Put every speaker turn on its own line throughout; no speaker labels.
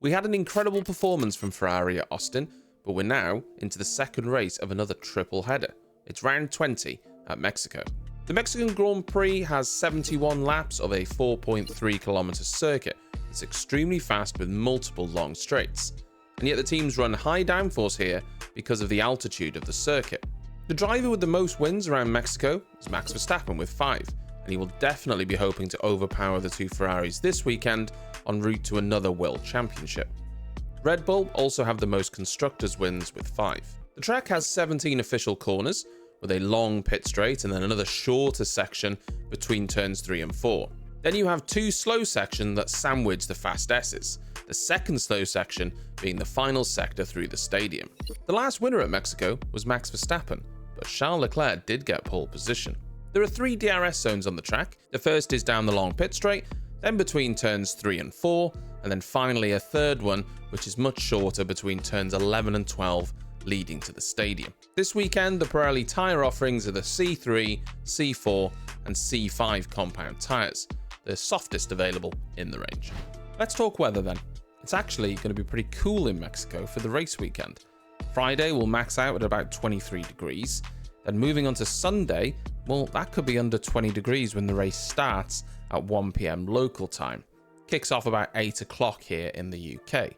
We had an incredible performance from Ferrari at Austin, but we're now into the second race of another triple header. It's round 20 at Mexico. The Mexican Grand Prix has 71 laps of a 4.3 kilometer circuit. It's extremely fast with multiple long straights. And yet the teams run high downforce here because of the altitude of the circuit. The driver with the most wins around Mexico is Max Verstappen with 5, and he will definitely be hoping to overpower the two Ferraris this weekend en route to another World Championship. Red Bull also have the most constructors wins with 5. The track has 17 official corners, with a long pit straight and then another shorter section between turns 3 and 4. Then you have 2 slow sections that sandwich the fast S's, the second slow section being the final sector through the stadium. The last winner at Mexico was Max Verstappen, but Charles Leclerc did get pole position. There are 3 DRS zones on the track. The first is down the long pit straight, then between turns 3 and 4, and then finally a third one which is much shorter between turns 11 and 12 leading to the stadium. This weekend the Pirelli tyre offerings are the C3, C4 and C5 compound tyres, the softest available in the range. Let's talk weather then. It's actually going to be pretty cool in Mexico for the race weekend. Friday will max out at about 23 degrees, then moving on to Sunday, well, that could be under 20 degrees when the race starts at 1 PM local time. Kicks off about 8 o'clock here in the UK.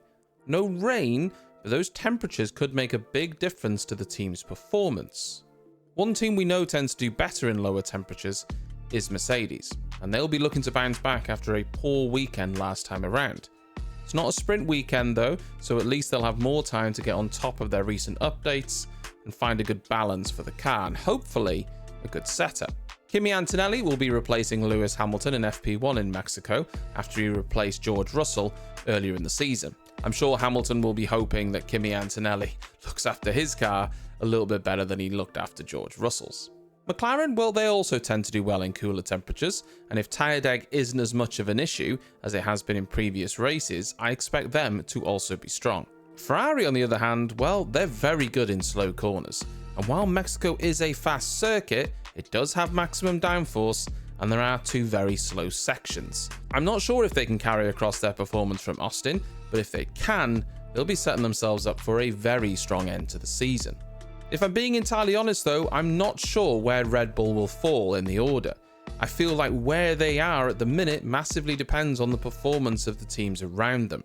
No rain, but those temperatures could make a big difference to the team's performance. One team we know tends to do better in lower temperatures is Mercedes, and they'll be looking to bounce back after a poor weekend last time around. It's not a sprint weekend though, so at least they'll have more time to get on top of their recent updates and find a good balance for the car and hopefully a good setup. Kimi Antonelli will be replacing Lewis Hamilton in FP1 in Mexico after he replaced George Russell earlier in the season. I'm sure Hamilton will be hoping that Kimi Antonelli looks after his car a little bit better than he looked after George Russell's. McLaren, well, they also tend to do well in cooler temperatures, and if tyre deg isn't as much of an issue as it has been in previous races, I expect them to also be strong. Ferrari, on the other hand, well, they're very good in slow corners, and while Mexico is a fast circuit, it does have maximum downforce, and there are 2 very slow sections. I'm not sure if they can carry across their performance from Austin, but if they can, they'll be setting themselves up for a very strong end to the season. If I'm being entirely honest though, I'm not sure where Red Bull will fall in the order. I feel like where they are at the minute massively depends on the performance of the teams around them.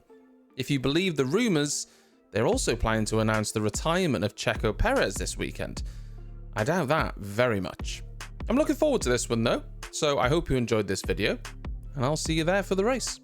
If you believe the rumours, they're also planning to announce the retirement of Sergio Perez this weekend. I doubt that very much. I'm looking forward to this one though, so I hope you enjoyed this video, and I'll see you there for the race.